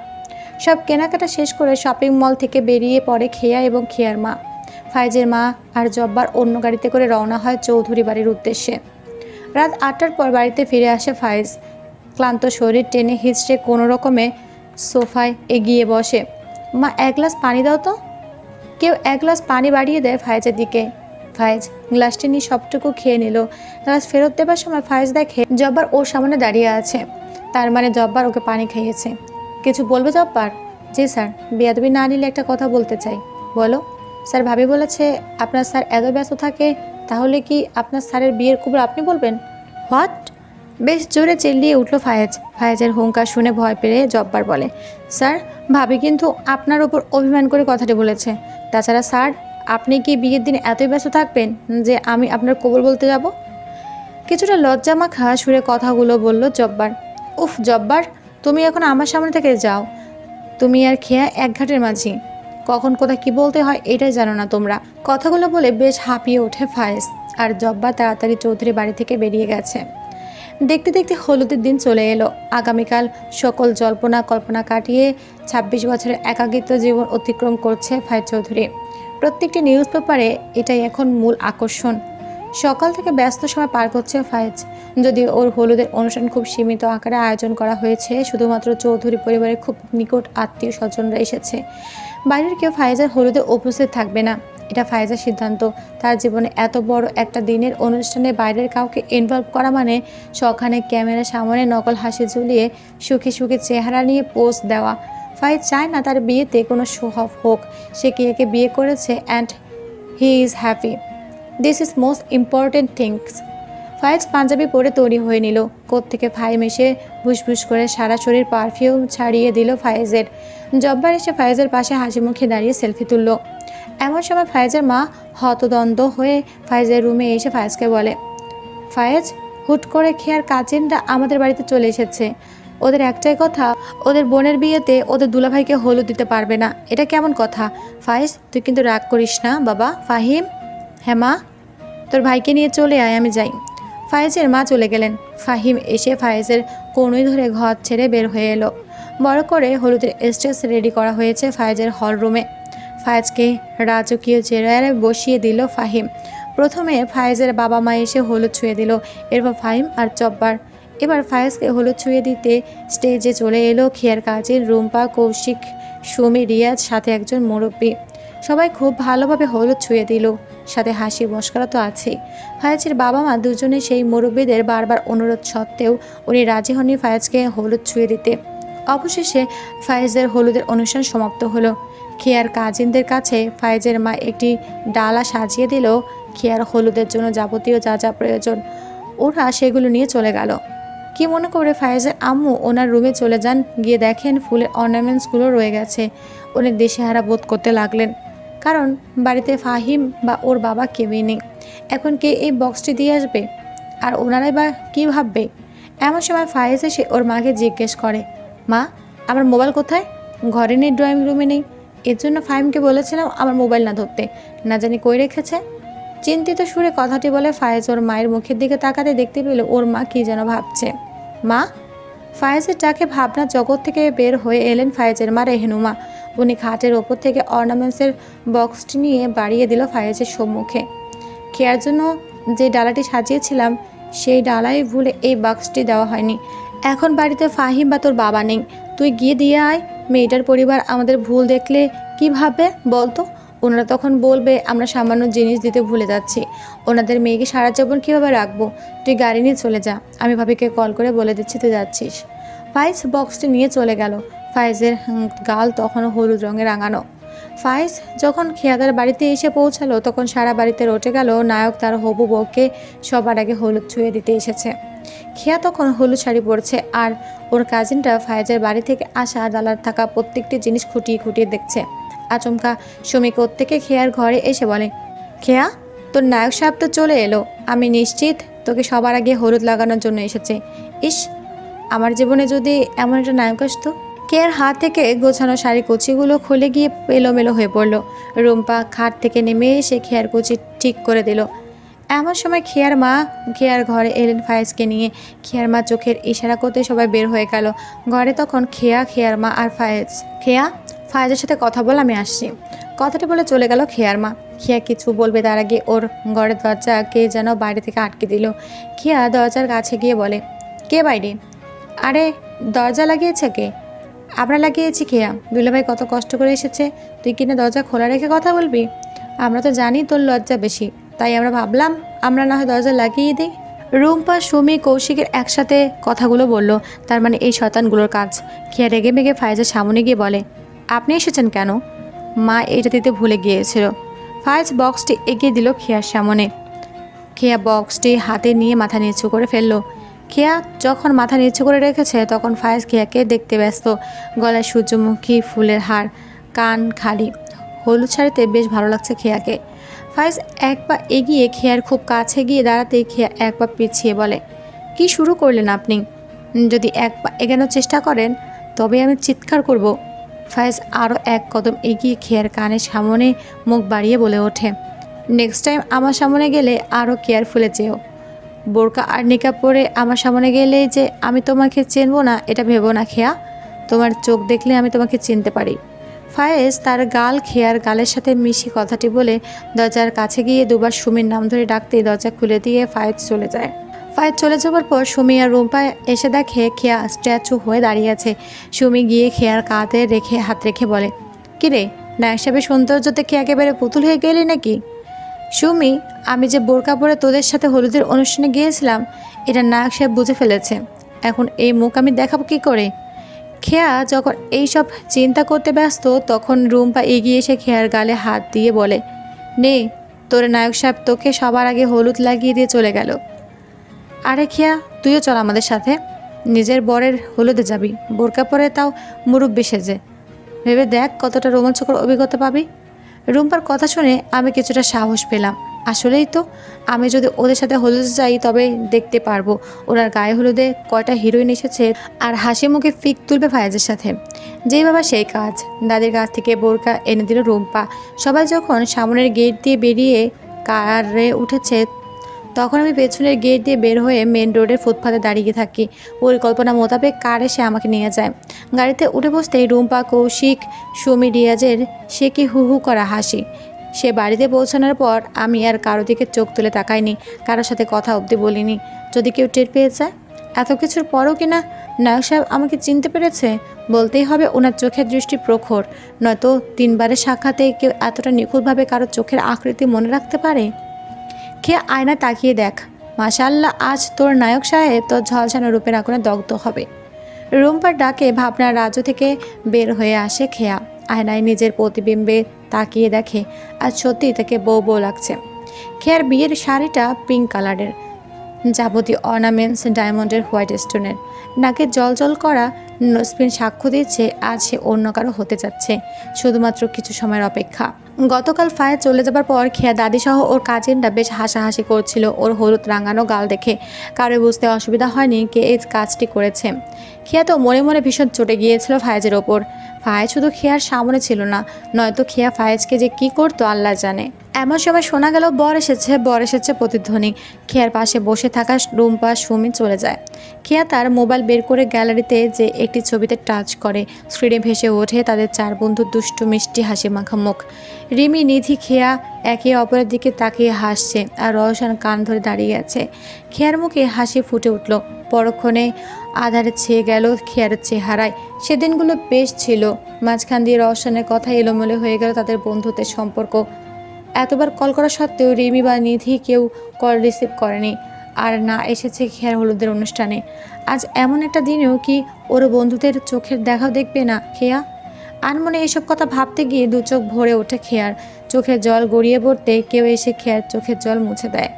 সব কেনাকাটা শেষ করে শপিং মল থেকে বেরিয়ে পড়ে খেয়া এবং খেয়ার মা। ফায়েজের মা আর জব্বার অন্য গাড়িতে করে রওনা হয় চৌধুরী বাড়ির উদ্দেশ্যে। রাত 8টার পর বাড়িতে ফিরে আসে ফায়েজ। ক্লান্ত শরীর টেনে হিচড়ে কোনো রকমে সোফায় এগিয়ে বসে। মা, 1 গ্লাস পানি দাও তো। কেউ 1 গ্লাস পানি বাড়িয়ে দেয় ফায়েজের দিকে। ফায়েজ গ্লাসটি নিয়ে সবটুকু খেয়ে নিল। গ্লাস ফেরত দেবার সময় ফায়েজ দেখে জব্বার ওর সামনে দাঁড়িয়ে আছে। তার মানে জব্বার ওকে পানি খাইয়েছে। কিছু বলবে জব্বার? জি স্যার, বেয়াদবি না নিলে একটা কথা বলতে চাই। বলো। স্যার, ভাবি বলেছে আপনার স্যার এত ব্যস্ত থাকে, তাহলে কি আপনার স্যারের বিয়ের খবর আপনি বলবেন? হোয়াট? বেশ জোরে চিল্লিয়ে উঠল ফায়েজ। ফায়েজের হুঙ্কার শুনে ভয় পেয়ে জব্বার বলে, স্যার, ভাবি কিন্তু আপনার ওপর অভিমান করে কথাটি বলেছে। তাছাড়া স্যার, আপনি কি বিয়ের দিন এতই ব্যস্ত থাকবেন যে আমি আপনার কবুল বলতে যাব? কিছুটা লজ্জামাখা সুরে কথাগুলো বলল জব্বার। উফ জব্বার, তুমি এখন আমার সামনে থেকে যাও। তুমি আর খেয়া এক ঘাটের মাঝি, কখন কোথায় কি বলতে হয় এটাই জানো না তোমরা। কথাগুলো বলে বেশ হাঁপিয়ে ওঠে ফায়েজ। আর জব্বার তাড়াতাড়ি চৌধুরী বাড়ি থেকে বেরিয়ে গেছে। দেখতে দেখতে হলুদের দিন চলে এলো। আগামীকাল সকল জল্পনা কল্পনা কাটিয়ে 26 বছরের একাকিত্ব জীবন অতিক্রম করছে ফায়েজ চৌধুরী। প্রত্যেকটি নিউজ পেপারে এটাই এখন মূল আকর্ষণ। সকাল থেকে ব্যস্ত সময় পার করছে ফায়েজ। যদিও ওর হলুদের অনুষ্ঠান খুব সীমিত আকারে আয়োজন করা হয়েছে, শুধুমাত্র চৌধুরী পরিবারের খুব নিকট আত্মীয় স্বজনরা এসেছে। বাইরের কেউ ফায়েজের হলুদে উপস্থিত থাকবে না, এটা ফায়েজের সিদ্ধান্ত। তার জীবনে এত বড় একটা দিনের অনুষ্ঠানে বাইরের কাউকে ইনভলভ করা মানে সখানে ক্যামেরার সামনে নকল হাসি ঝুলিয়ে সুখী সুখী চেহারা নিয়ে পোস্ট দেওয়া। ফায়েজ চায় না তার বিয়েতে কোনো শো অফ হোক। সে কিয়াকে বিয়ে করেছে and he is happy. This is most important things. Faiz Punjabi পরে তৈরি হয়ে নিল। কোত্থেকে ফাহিম এসে ভুসভুস করে সারা শরীর পারফিউম ছাড়িয়ে দিল ফায়েজের। জব্বার এসে ফায়েজের পাশে হাসি মুখে দাঁড়িয়ে সেলফি তুলল। এমন সময় ফায়েজের মা হতদন্ত হয়ে ফায়েজের রুমে এসে ফায়েজকে বলে, ফায়েজ, হুট করে খেয়ার কাজিনরা আমাদের বাড়িতে চলে এসেছে। ওদের একটাই কথা, ওদের বোনের বিয়েতে ওদের দুলাভাইকে হলুদ দিতে পারবে না। এটা কেমন কথা? ফায়েজ, তুই কিন্তু রাগ করিস না বাবা। ফাহিম, হ্যাঁ মা, তোর ভাইকে নিয়ে চলে আয়, আমি যাই। ফায়েজের মা চলে গেলেন। ফাহিম এসে ফায়েজের কনুই ধরে ঘর ছেড়ে বের হয়ে এলো। বড় করে হলুদের স্টেজ রেডি করা হয়েছে ফায়েজের হল রুমে। ফায়েজকে রাজকীয় চেয়ারে বসিয়ে দিল ফাহিম। প্রথমে ফায়েজের বাবা মা এসে হলুদ ছুঁয়ে দিল, এরপর ফাহিম আর জব্বার। এবার ফায়েজকে হলুদ ছুঁয়ে দিতে স্টেজে চলে এলো খেয়ার কাজিন, রুম্পা, কৌশিক, সুমি, রিয়াজ, সাথে একজন মুরব্বী। সবাই খুব ভালোভাবে হলুদ ছুঁয়ে দিল, সাথে হাসি মশকরা তো আছেই। ফায়েজের বাবা মা দুজনে সেই মুরব্বীদের বারবার অনুরোধ সত্ত্বেও উনি রাজি হননি ফায়েজকে হলুদ ছুঁয়ে দিতে। অবশেষে ফায়েজের হলুদের অনুষ্ঠান সমাপ্ত হলো। খেয়ার কাজিনদের কাছে ফায়েজের মা একটি ডালা সাজিয়ে দিল খেয়ার হলুদের জন্য যাবতীয় যা যা প্রয়োজন। ওরা সেগুলো নিয়ে চলে গেল। কি মনে করে ফায়েজের আম্মু ওনার রুমে চলে যান। গিয়ে দেখেন ফুলের অর্নামেন্টসগুলো রয়ে গেছে। উনি দিশেহারা বোধ করতে লাগলেন, কারণ বাড়িতে ফাহিম বা ওর বাবা কেউই নেই। এখন কে এই বক্সটি দিয়ে আসবে, আর ওনারাই বা কী ভাববে? এমন সময় ফায়েজ এসে ওর মাকে জিজ্ঞেস করে, মা, আমার মোবাইল কোথায়? ঘরে নেই, ড্রয়িং রুমে নেই। এর জন্য ফাহিমকে বলেছিলাম আমার মোবাইল না ধরতে, না জানি কই রেখেছে। চিন্তিত সুরে কথাটি বলে ফায়েজ ওর মায়ের মুখের দিকে তাকাতে দেখতে পেল ওর মা কী যেন ভাবছে। মা! ফায়েজের ডাকে ভাবনা জগৎ থেকে বের হয়ে এলেন ফায়েজের মা রেহনুমা। উনি খাটের ওপর থেকে অর্নামেন্টসের বক্সটি নিয়ে বাড়িয়ে দিল ফায়েজের সম্মুখে। খেয়ার জন্য যে ডালাটি সাজিয়েছিলাম সেই ডালাই ভুলে এই বক্সটি দেওয়া হয়নি। এখন বাড়িতে ফাহিম বা তোর বাবা নেই, তুই গিয়ে দিয়ে আয়। মেয়েটার পরিবার আমাদের ভুল দেখলে কি ভাববে বলতো? ওনারা তখন বলবে আমরা সামান্য জিনিস দিতে ভুলে যাচ্ছি। ওনাদের মেয়েকে সারা জীবন কীভাবে রাখবো? তুই গাড়ি নিয়ে চলে যা, আমি ভাবিকে কল করে বলে দিচ্ছি তুই যাচ্ছিস। ফায়েজ বক্সটি নিয়ে চলে গেল। ফায়েজের গাল তখনও হলুদ রঙে রাঙানো। ফায়েজ যখন খেয়াদার বাড়িতে এসে পৌঁছালো তখন সারা বাড়িতে রটে গেল নায়ক তার হবু বউকে সবার আগে হলুদ ছুঁয়ে দিতে এসেছে। খেয়া তখন হলুদ শাড়ি পরছে, আর ওর কাজিনটা ফায়েজের বাড়ি থেকে আসা ডালার থাকা প্রত্যেকটি জিনিস খুঁটিয়ে খুঁটিয়ে দেখছে। আচমকা সুমি কোত্থেকে খেয়ার ঘরে এসে বলে, খেয়া, তোর নায়ক সাহেব তো চলে এলো। আমি নিশ্চিত তোকে সবার আগে হলুদ লাগানোর জন্য এসেছে। ইস, আমার জীবনে যদি এমন একটা নায়ক আসতো। খেয়ার হাত থেকে গোছানো শাড়ি কুচিগুলো খুলে গিয়ে এলোমেলো হয়ে পড়ল। রুম্পা খাট থেকে নেমে এসে খেয়ার কুচি ঠিক করে দিল। এমন সময় খেয়ার মা খেয়ার ঘরে এলেন ফায়েজকে নিয়ে। খেয়ার মা চোখের ইশারা করতে সবাই বের হয়ে গেল। ঘরে তখন খেয়া, খেয়ার মা আর ফায়েজ। খেয়া, ফায়েজের সাথে কথা বল, আমি আসছি। কথাটা বলে চলে গেল খেয়ার মা। খেয়া কিছু বলবে তার আগে ওর ঘরের দরজা কে যেন বাইরে থেকে আটকে দিল। খেয়া দরজার কাছে গিয়ে বলে, কে বাইরে? আরে দরজা লাগিয়েছে কে? আমরা লাগিয়েছি। খেয়া, দুলাভাই কত কষ্ট করে এসেছে, তুই কিনা দরজা খোলা রেখে কথা বলবি? আমরা তো জানি তোর লজ্জা বেশি, তাই আমরা ভাবলাম আমরা না হয় দরজা লাগিয়ে দিই। রুম্পা, সুমি, কৌশিকের একসাথে কথাগুলো বলল, তার মানে এই শয়তানগুলোর কাজ। খেয়া রেগে মেগে ফায়েজের সামনে গিয়ে বলে, আপনি এসেছেন কেন? মা এটা দিতে ভুলে গিয়েছিল। ফায়েজ বক্সটি এগিয়ে দিল খেয়ার সামনে। খেয়া বক্সটি হাতে নিয়ে মাথা নিচু করে ফেলল। খেয়া যখন মাথা নিচু করে রেখেছে তখন ফায়েজ খেয়াকে দেখতে ব্যস্ত। গলায় সূর্যমুখী ফুলের হার, কান খালি, হলুদ শাড়িতে বেশ ভালো লাগছে খেয়াকে। ফায়েজ এক পা এগিয়ে খেয়ার খুব কাছে গিয়ে দাঁড়াতেই খেয়া এক পা পিছিয়ে বলে, কি শুরু করলেন আপনি? যদি এক পা এগানোর চেষ্টা করেন তবে আমি চিৎকার করব। ফায়েজ আরও এক কদম এগিয়ে খেয়ার কানের সামনে মুখ বাড়িয়ে বলে ওঠে, নেক্সট টাইম আমার সামনে গেলে আরও কেয়ারফুলে যেও। বোরকা আর নিকাব পরে আমার সামনে গেলে যে আমি তোমাকে চিনবো না এটা ভেবো না খেয়া। তোমার চোখ দেখলে আমি তোমাকে চিনতে পারি। ফায়েজ তার গাল খেয়ার গালের সাথে মিশি কথাটি বলে দরজার কাছে গিয়ে দুবার সুমির নাম ধরে ডাকতেই দরজা খুলে দিয়ে ফায়েজ চলে যায়। ফায়েজ চলে যাওয়ার পর সুমি আর রুম্পা এসে দেখে খেয়া স্ট্যাচু হয়ে দাঁড়িয়ে আছে। সুমি গিয়ে খেয়ার কাঁধে হাত রেখে বলে, কিরে, নায়ক সাহেবের সৌন্দর্য দেখে একেবারে পুতুল হয়ে গেলি নাকি? সুমি, আমি যে বোরকা পরে তোদের সাথে হলুদের অনুষ্ঠানে গিয়েছিলাম, এটা নায়ক সাহেব বুঝে ফেলেছে। এখন এই মুখ আমি দেখাবো কি করে? খেয়া যখন এইসব চিন্তা করতে ব্যস্ত তখন রুম্পা এগিয়ে এসে খেয়ার গালে হাত দিয়ে বলে, নে, তোর নায়ক সাহেব তোকে সবার আগে হলুদ লাগিয়ে দিয়ে চলে গেল। আরে খেয়া, তুইও চল আমাদের সাথে। নিজের বরের হলুদে যাবি, বোরকা পরে, তাও মুরব্বি সেজে। ভেবে দেখ কতটা রোমাঞ্চকর অভিজ্ঞতা পাবি। রুম্পার কথা শুনে আমি কিছুটা সাহস পেলাম। আসলেই তো, আমি যদি ওদের সাথে হলুদে যাই তবে দেখতে পারবো ওনার গায়ে হলুদে কয়টা হিরোইন এসেছে, আর হাসি মুখে ফিক তুলবে ফায়েজের সাথে। যেই বাবা সেই কাজ। দাদির কাছ থেকে বোরকা এনে দিল রুম্পা। সবাই যখন সামনের গেট দিয়ে বেরিয়ে কারে উঠেছে তখন আমি পেছনের গেট দিয়ে বের হয়ে মেন রোডের ফুটপাতে দাঁড়িয়ে থাকি। পরিকল্পনা মোতাবেক কার এসে আমাকে নিয়ে যায়। গাড়িতে উঠে বসতেই রুম্পা, কৌশিক, সুমি, রিয়াজের সে কি হু হু করা হাসি। সে বাড়িতে পৌঁছানোর পর আমি আর কারো দিকে চোখ তুলে তাকাইনি, কারোর সাথে কথা অবধি বলিনি। যদি কেউ টের পেয়ে যায়। এত কিছুর পরও কিনা নায়ক সাহেব আমাকে চিনতে পেরেছে, বলতেই হবে ওনার চোখের দৃষ্টি প্রখর। নয়তো 3 বারের সাক্ষাতে কেউ এতটা নিখুঁতভাবে কারো চোখের আকৃতি মনে রাখতে পারে? খেয়ে আয়না তাকিয়ে দেখ, মাশাআল্লাহ, আজ তোর নায়ক সাহেব তোর ঝলসানো রূপের আগুনে দগ্ধ হবে। রুম্পার ডাকে ভাবনা রাজ্য থেকে বের হয়ে আসে খেয়া। আয়নায় নিজের প্রতিবিম্বে তাকিয়ে দেখে আজ সত্যিই তাকে বউ বউ লাগছে। খেয়ার বিয়ের শাড়িটা পিঙ্ক কালারের, যাবতীয় অর্নামেন্টস ডায়মন্ডের, হোয়াইট স্টোনের। নাকে জল করা নোজপিন সাক্ষ্য দিচ্ছে আজ সে অন্য কারো হতে যাচ্ছে। শুধুমাত্র কিছু সময়ের অপেক্ষা। গতকাল ফায়ার চলে যাবার পর খেয়া দাদিসহ ওর কাজিনরা বেশ হাসাহাসি করছিল ওর হলুদ রাঙানো গাল দেখে। কারো বুঝতে অসুবিধা হয়নি কে এই কাজটি করেছে। খেয়া তো মনে মনে ভীষণ চটে গিয়েছিল ফায়েজের ওপর। ফায়েজ শুধু খেয়ার সামনে ছিল না, নয়তো খেয়া ফায়েজকে যে কি করতো আল্লাহ জানে। এমন সময় শোনা গেল বর এসেছে প্রতিধ্বনি। খেয়ার পাশে বসে থাকা রুম্পা, সুমি চলে যায়। খেয়া তার মোবাইল বের করে গ্যালারিতে যে একটি ছবিতে টাচ করে। স্ক্রিনে ভেসে ওঠে তাদের 4 বন্ধুর দুষ্টু মিষ্টি হাসি মাখা মুখ। রিমি, নিধি, খেয়া একে অপরের দিকে তাকিয়ে হাসছে, আর রওশন কান ধরে দাঁড়িয়ে আছে। খেয়ার মুখে হাসি ফুটে উঠল। পরক্ষণে আধারে ছেয়ে গেল খেয়ার চেহারায়। সেদিনগুলো বেশ ছিল। মাঝখান দিয়ে রওশনের কথা এলোমেলো হয়ে গেল তাদের বন্ধুত্বের সম্পর্ক। এতবার কল করা সত্ত্বেও রিমি বা নিধি কেউ কল রিসিভ করেনি, আর না এসেছে খেয়ার হলুদের অনুষ্ঠানে। আজ এমন একটা দিনেও কি ওর বন্ধুদের চোখের দেখাও দেখবে না খেয়া? আনমনে এসব কথা ভাবতে গিয়ে 2 চোখ ভরে ওঠে খেয়ার। চোখের জল গড়িয়ে পড়তে কেউ এসে খেয়ার চোখের জল মুছে দেয়।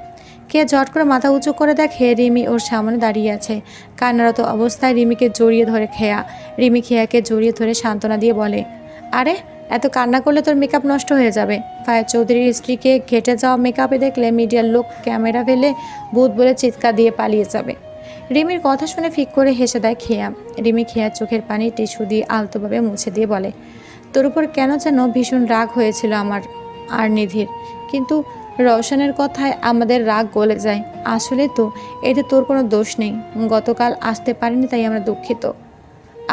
খেয়া ঝট করে মাথা উঁচু করে দেখে রিমি ওর সামনে দাঁড়িয়ে আছে। কান্নারত অবস্থায় রিমিকে জড়িয়ে ধরে খেয়া। রিমি খেয়াকে জড়িয়ে ধরে সান্ত্বনা দিয়ে বলে, আরে, এত কান্না করলে তোর মেকআপ নষ্ট হয়ে যাবে। ফায়াজ চৌধুরীর স্ত্রীকে ঘেটে যাওয়া মেকআপে দেখলে মিডিয়ার লোক ক্যামেরা ফেলে ভূত বলে চিৎকার দিয়ে পালিয়ে যাবে। রিমির কথা শুনে ফিক করে হেসে দেয় খেয়া। রিমি খেয়ার চোখের পানি টিস্যু দিয়ে আলতোভাবে মুছে দিয়ে বলে, তোর উপর কেন যেন ভীষণ রাগ হয়েছিল আমার আর নিধির, কিন্তু রওশনের কথায় আমাদের রাগ গলে যায়। আসলে তো এতে তোর কোনো দোষ নেই। গতকাল আসতে পারিনি তাই আমরা দুঃখিত।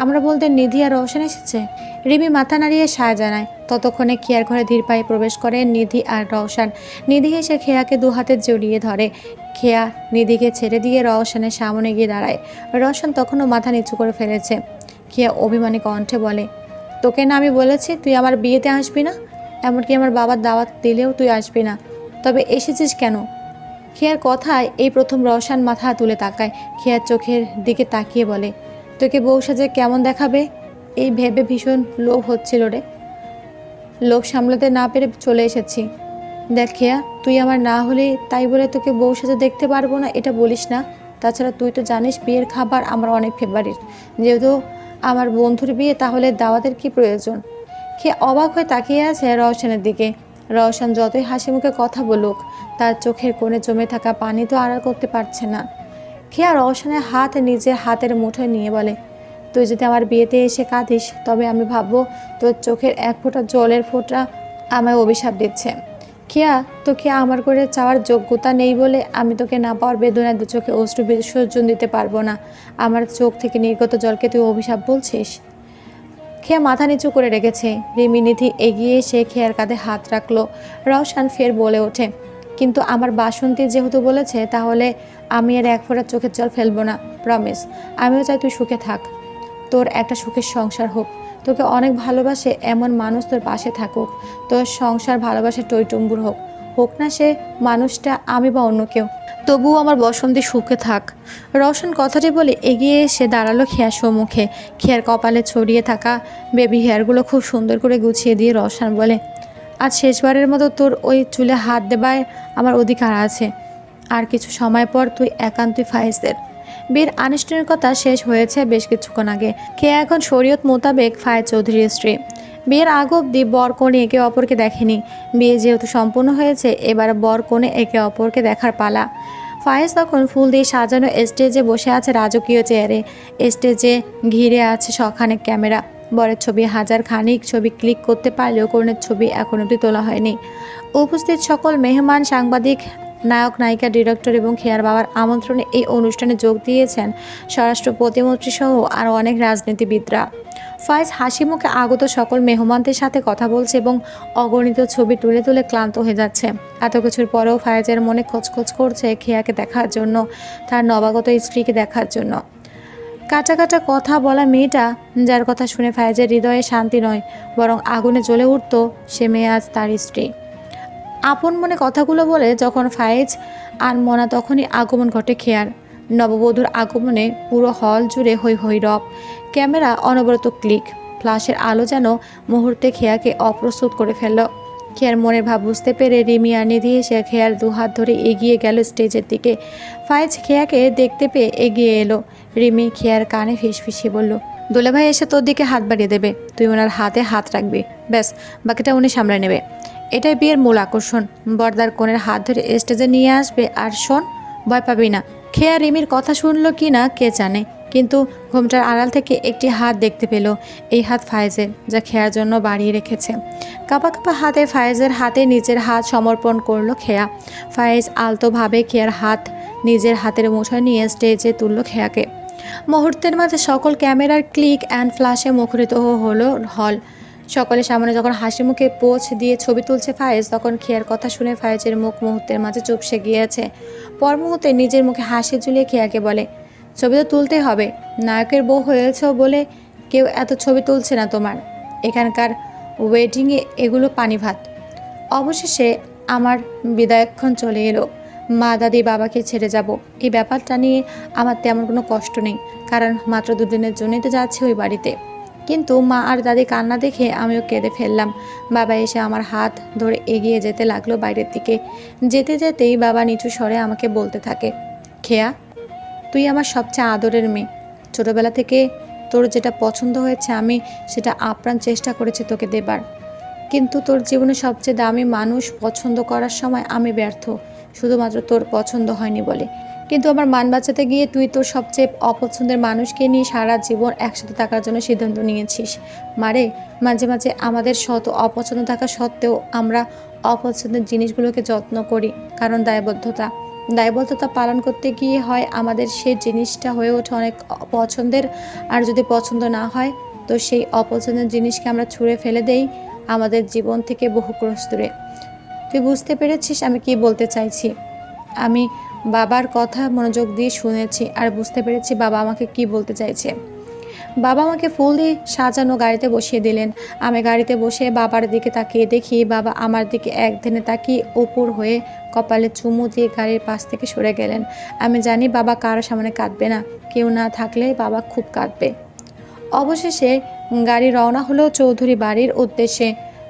আমরা বলতে নিধি আর রওশন এসেছে। রিমি মাথা নাড়িয়ে সায় জানায়। ততক্ষণে খেয়ার ঘরে ধীর পায়ে প্রবেশ করে নিধি আর রওশন। নিধি এসে খেয়াকে 2 হাতে জড়িয়ে ধরে। খেয়া নিধিকে ছেড়ে দিয়ে রওশনের সামনে গিয়ে দাঁড়ায়। রওশন তখনও মাথা নিচু করে ফেলেছে। খেয়া অভিমানী কণ্ঠে বলে, তোকে না আমি বলেছি তুই আমার বিয়েতে আসবি না? এমনকি আমার বাবার দাওয়াত দিলেও তুই আসবি না, তবে এসেছিস কেন? খেয়ার কথায় এই প্রথম রওশন মাথা তুলে তাকায়। খেয়ার চোখের দিকে তাকিয়ে বলে, তোকে বউ সাজে কেমন দেখাবে এই ভেবে ভীষণ লোভ হচ্ছিল রে। লোভ সামলাতে না পেরে চলে এসেছি। দেখ খেয়া, তুই আমার না হলে তাই বলে তোকে বউ সাজে দেখতে পারবো না এটা বলিস না। তাছাড়া তুই তো জানিস বিয়ের খাবার আমার অনেক ফেভারিট। যেহেতু আমার বন্ধুর বিয়ে, তাহলে দাওয়াতের কি প্রয়োজন? খেয়া অবাক হয়ে তাকিয়ে আছে রওশনের দিকে। রওশন যতই হাসি মুখে কথা বলুক, তার চোখের কোণে জমে থাকা পানি তো আড়াল করতে পারছে না। খেয়া রওশনের হাত নিজের হাতের মুঠোয় নিয়ে বলে, তুই যদি আমার বিয়েতে এসে কাঁদিস তবে আমি ভাববো তোর চোখের 1 ফোঁটা জলের ফোঁটা আমায় অভিশাপ দিচ্ছে। খেয়া, তোকে আমার করে চাওয়ার যোগ্যতা নেই বলে আমি তোকে না পাওয়ার বেদনায় 2 চোখে অশ্রু বিসর্জন দিতে পারবো না। আমার চোখ থেকে নির্গত জলকে তুই অভিশাপ বলছিস? খেয়া মাথা নিচু করে রেখেছে। রিমি নিধি এগিয়ে এসে খেয়ার কাঁধে হাত রাখলো। রওশন ফের বলে ওঠে, কিন্তু আমার বাসন্তী যেহেতু বলেছে, তাহলে আমি আর এক ফোঁটা চোখের জল ফেলবো না, প্রমিস। আমিও চাই তুই সুখে থাক, তোর একটা সুখের সংসার হোক, তোকে অনেক ভালোবাসে এমন মানুষ তোর পাশে থাকুক, তোর সংসার ভালোবাসে টইটুম্বুর হোক, হোক না সে মানুষটা আমি বা অন্য কেউ, তবুও আমার বসন্তী সুখে থাক। রওশন কথাটি বলে এগিয়ে এসে দাঁড়ালো খেয়ার সম্মুখে। খেয়ার কপালে ছড়িয়ে থাকা বেবি হেয়ারগুলো খুব সুন্দর করে গুছিয়ে দিয়ে রওশন বলে, আজ শেষবারের মতো তোর ওই চুলে হাত দেবার আমার অধিকার আছে। আর কিছু সময় পর তুই একান্তই ফায়েজের। বিয়ের আনুষ্ঠানিকতা শেষ হয়েছে বেশ কিছুক্ষণ আগে। কে এখন শরীয়ত মোতাবেক ফায়েজ চৌধুরীর স্ত্রী। বিয়ের আগ অবধি বর কনে একে অপরকে দেখেনি। বিয়ে যেহেতু সম্পূর্ণ হয়েছে, এবার বর কনে একে অপরকে দেখার পালা। ফায়েজ তখন ফুল দিয়ে সাজানো স্টেজে বসে আছে রাজকীয় চেয়ারে। স্টেজে ঘিরে আছে শখানেক ক্যামেরা। বরের ছবি হাজার খানিক ছবি ক্লিক করতে পারলেও কনের ছবি এখন অবধি তোলা হয়নি। উপস্থিত সকল মেহমান, সাংবাদিক, নায়ক, নায়িকা, ডিরেক্টর এবং খেয়ার বাবার আমন্ত্রণে এই অনুষ্ঠানে যোগ দিয়েছেন স্বরাষ্ট্র প্রতিমন্ত্রী সহ আরও অনেক রাজনীতিবিদরা। ফায়েজ হাসি মুখে আগত সকল মেহমানদের সাথে কথা বলছে এবং অগণিত ছবি তুলে তুলে ক্লান্ত হয়ে যাচ্ছে। এত কিছুর পরেও ফায়েজের মনে খচখচ করছে খেয়াকে দেখার জন্য, তার নবাগত স্ত্রীকে দেখার জন্য। কাটা কাটা কথা বলা মেয়েটা, যার কথা শুনে ফায়েজের হৃদয়ে শান্তি নয় বরং আগুনে জ্বলে উঠত, সে মেয়ে আজ তার স্ত্রী। আপন মনে কথাগুলো বলে যখন ফায়েজ আনমনা, তখনই আগমন ঘটে খেয়ার। নববধূর আগমনে পুরো হল জুড়ে হৈ হৈ রব। ক্যামেরা অনবরত ক্লিক, ফ্ল্যাশের আলো যেন মুহূর্তে খেয়াকে অপ্রস্তুত করে ফেলল। খেয়ার মনের ভাব বুঝতে পেরে রিমি আর নিধি এসে খেয়ার দুহাত ধরে এগিয়ে গেল স্টেজের দিকে। ফায়েজ খেয়াকে দেখতে পেয়ে এগিয়ে এলো। রিমি খেয়ার কানে ফিসফিসিয়ে বলল, দুলাভাই এসে তোর দিকে হাত বাড়িয়ে দেবে, তুই ওনার হাতে হাত রাখবি, ব্যাস বাকিটা উনি সামলে নেবে। এটাই বিয়ের মূল আকর্ষণ। বর্দার কনের হাত ধরে স্টেজে নিয়ে আসবে, আর শোন, ভয় পাবি না। খেয়া রিমির কথা শুনলো কি না কে জানে, কিন্তু ঘোমটার আড়াল থেকে একটি হাত দেখতে পেল। এই হাত ফায়েজের, যা খেয়ার জন্য বাড়িয়ে রেখেছে। কাঁপা কাঁপা হাতে ফায়েজের হাতে নিজের হাত সমর্পণ করলো খেয়া। ফায়েজ আলতোভাবে খেয়ার হাত নিজের হাতের মুঠোয় নিয়ে স্টেজে তুলল খেয়াকে। মুহূর্তের মাঝে সকল ক্যামেরার ক্লিক অ্যান্ড ফ্ল্যাশে মুখরিত হলো হল। সকলের সামনে যখন হাসি মুখে পোজ দিয়ে ছবি তুলছে ফায়েজ, তখন খেয়ার কথা শুনে ফায়েজের মুখ মুহূর্তের মাঝে চুপসে গিয়েছে। পর মুহূর্তে নিজের মুখে হাসি ঝুলিয়ে খেয়াকে বলে, ছবি তো তুলতেই হবে, নায়কের বউ হয়েছ বলে কেউ এত ছবি তুলছে না তোমার। এখানকার ওয়েডিংয়ে এগুলো পানি ভাত। অবশেষে আমার বিদায়ক্ষণ চলে এলো। মা, দাদি, বাবাকে ছেড়ে যাব, এই ব্যাপারটা নিয়ে আমার তেমন কোনো কষ্ট নেই, কারণ মাত্র দুদিনের জন্যই তো যাচ্ছি ওই বাড়িতে। কিন্তু মা আর দাদি কান্না দেখে আমিও কেঁদে ফেললাম। বাবা এসে আমার হাত ধরে এগিয়ে যেতে লাগলো বাইরের দিকে। যেতে যেতেই বাবা নিচু স্বরে আমাকে বলতে থাকে, খেয়া, তুই আমার সবচেয়ে আদরের মেয়ে। ছোটবেলা থেকে তোর যেটা পছন্দ হয়েছে আমি সেটা আপ্রাণ চেষ্টা করেছি তোকে দেবার, কিন্তু তোর জীবনে সবচেয়ে দামি মানুষ পছন্দ করার সময় আমি ব্যর্থ, শুধুমাত্র তোর পছন্দ হয়নি বলে। কিন্তু আমার মান বাঁচাতে গিয়ে তুই তোর সবচেয়ে অপছন্দের মানুষকে নিয়ে সারা জীবন একসাথে থাকার জন্য সিদ্ধান্ত নিয়েছিস। মারে, মাঝে মাঝে আমাদের শত অপছন্দ থাকা সত্ত্বেও আমরা অপছন্দের জিনিসগুলোকে যত্ন করি, কারণ দায়বদ্ধতা পালন করতে গিয়ে হয় আমাদের সেই জিনিসটা হয়ে ওঠে অনেক পছন্দের, আর যদি পছন্দ না হয় তো সেই অপছন্দের জিনিসকে আমরা ছুঁড়ে ফেলে দেই আমাদের জীবন থেকে বহু ক্রোশ দূরে। তুই বুঝতে পেরেছিস আমি কি বলতে চাইছি? আমি বাবার কথা মনোযোগ দিয়ে শুনেছি আর বুঝতে পেরেছি বাবা আমাকে কি বলতে চাইছে। বাবা আমাকে ফুল দিয়ে সাজানো গাড়িতে বসিয়ে দিলেন। আমি গাড়িতে বসে বাবার দিকে তাকিয়ে দেখি বাবা আমার দিকে একদিনে তাকিয়ে উপর হয়ে কপালে চুমু দিয়ে গাড়ির পাশ থেকে সরে গেলেন। আমি জানি বাবা কারো সামনে কাঁদবে না, কেউ না থাকলে বাবা খুব কাঁদবে। অবশেষে গাড়ি রওনা হলো চৌধুরী বাড়ির উদ্দেশ্যে।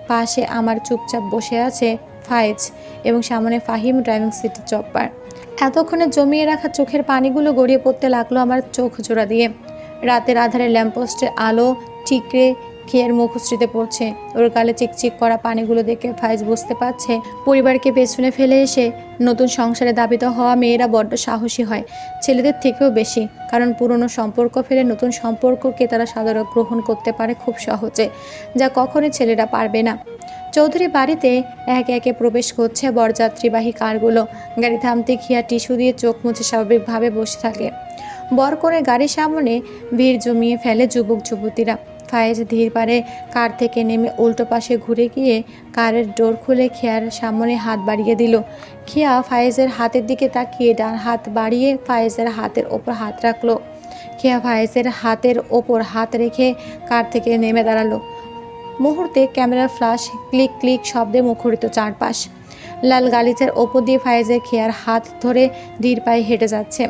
পাশে আমার চুপচাপ বসে আছে ফায়েজ এবং সামনে ফাহিম ড্রাইভিং সিটে চপ্পার। এতক্ষণে জমিয়ে রাখা চোখের পানিগুলো গড়িয়ে পড়তে লাগলো আমার চোখ জোড়া দিয়ে। রাতের আধারে ল্যাম্পপোস্টের আলো ঠিকরে খেয়ের মুখশ্রীতে পড়ছে। ওর গালে চিকচিক করা পানিগুলো দেখে ফায়েজ বুঝতে পারছে পরিবারকে পেছনে ফেলে এসে নতুন সংসারে দাবিত হওয়া মেয়েরা বড্ড সাহসী হয়, ছেলেদের থেকেও বেশি, কারণ পুরনো সম্পর্ক ফেলে নতুন সম্পর্ককে তারা সাদরে গ্রহণ করতে পারে খুব সহজে, যা কখনোই ছেলেরা পারবে না। চৌধুরী বাড়িতে একে একে প্রবেশ করছে বরযাত্রীবাহী কারগুলো। গাড়ি থামতে খিয়া টিস্যু দিয়ে চোখ মুছে স্বাভাবিকভাবে বসে থাকে। বর করে গাড়ির সামনে ভিড় জমিয়ে ফেলে যুবক যুবতীরা। ফায়েজ ধীর পারে কার থেকে নেমে উল্টো পাশে ঘুরে গিয়ে কারের ডোর খুলে খেয়ার সামনে হাত বাড়িয়ে দিল। খেয়া ফায়েজের হাতের দিকে তাকিয়ে ডান হাত বাড়িয়ে ফায়েজের হাতের ওপর হাত রাখলো। খেয়া ফায়েজের হাতের ওপর হাত রেখে কার থেকে নেমে দাঁড়ালো। মুহূর্তে ক্যামেরার ফ্ল্যাশ ক্লিক ক্লিক শব্দে মুখরিত চারপাশ। লাল গালিচার ওপর দিয়ে ফায়েজের খেয়ার হাত ধরে ধীর পায়ে হেঁটে যাচ্ছে।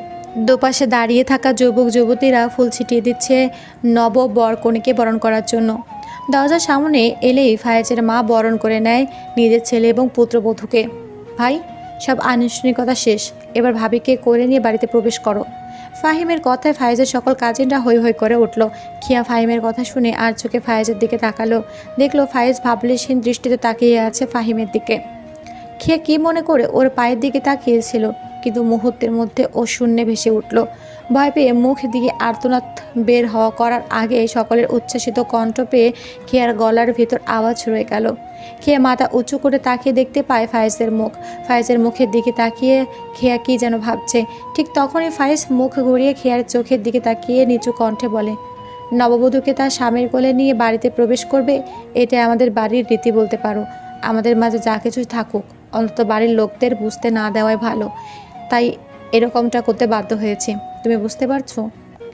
দুপাশে দাঁড়িয়ে থাকা যুবক যুবতীরা ফুল ছিটিয়ে দিচ্ছে নব বরকনেকে বরণ করার জন্য। দরজার সামনে এলেই ফায়েজের মা বরণ করে নেয় নিজের ছেলে এবং পুত্রবধূকে। ভাই, সব আনুষ্ঠানিকতা শেষ, এবার ভাবিকে করে নিয়ে বাড়িতে প্রবেশ করো। ফাহিমের কথায় ফায়েজের সকল কাজিনরা হৈ হৈ করে উঠল। খিয়া ফাহিমের কথা শুনে আর চোখে ফায়েজের দিকে তাকালো। দেখলো ফায়েজ ভাবলেশহীন দৃষ্টিতে তাকিয়ে আছে ফাহিমের দিকে। খিয়া কি মনে করে ওর পায়ের দিকে তাকিয়েছিল, কিন্তু মুহূর্তের মধ্যে ও শূন্যে ভেসে উঠল। ভয় পেয়ে মুখ দিয়ে আর্তনাদ বের হওয়া করার আগে সকলের উচ্ছ্বাসিত কণ্ঠ পেয়ে খেয়ার গলার ভিতর আওয়াজ রয়ে গেল। খেয়া মাথা উঁচু করে তাকিয়ে দেখতে পায় ফায়েজের মুখ। ফায়েজের মুখের দিকে তাকিয়ে খেয়া কি যেন ভাবছে। ঠিক তখনই ফায়েজ মুখ ঘুরিয়ে খেয়ার চোখের দিকে তাকিয়ে নিচু কণ্ঠে বলে, নববধূকে তার স্বামীর কোলে নিয়ে বাড়িতে প্রবেশ করবে, এটা আমাদের বাড়ির রীতি বলতে পারো। আমাদের মাঝে যা কিছু থাকুক, অন্তত বাড়ির লোকদের বুঝতে না দেওয়াই ভালো, তাই এরকমটা করতে বাধ্য হয়েছে। তুমি বুঝতে পারছো?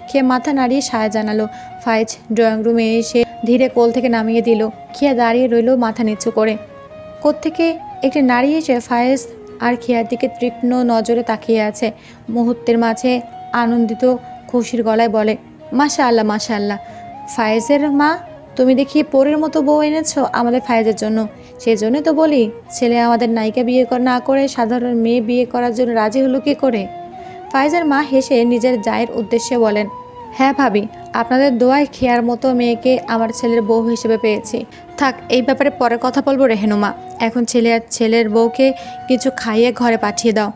খেয়া মাথা নাড়িয়ে সায় জানালো। ফায়েজ ড্রয়িং রুমে এসে ধীরে কোল থেকে নামিয়ে দিল। খেয়া দাঁড়িয়ে রইল মাথা নিচু করে। কোত্থেকে একটি নারী এসে ফায়েজ আর খেয়ার দিকে তীক্ষ্ণ নজরে তাকিয়ে আছে। মুহূর্তের মাঝে আনন্দিত খুশির গলায় বলে, মাশাআল্লাহ মাশাআল্লাহ, ফায়েজের মা, তুমি দেখি পরীর মতো বউ এনেছো আমাদের ফায়েজের জন্য। সেই জন্যই তো বলি, ছেলে আমাদের নায়িকা বিয়ে না করে সাধারণ মেয়ে বিয়ে করার জন্য রাজি হলো কি করে? ফায়েজের মা হেসে নিজের জায়ের উদ্দেশ্যে বলেন, হ্যাঁ ভাবি, আপনাদের দোয়ায় খেয়ার মতো মেয়েকে আমার ছেলের বউ হিসেবে পেয়েছি। থাক, এই ব্যাপারে পরে কথা বলবো রেহেনুমা। এখন ছেলে আর ছেলের বউকে কিছু খাইয়ে ঘরে পাঠিয়ে দাও।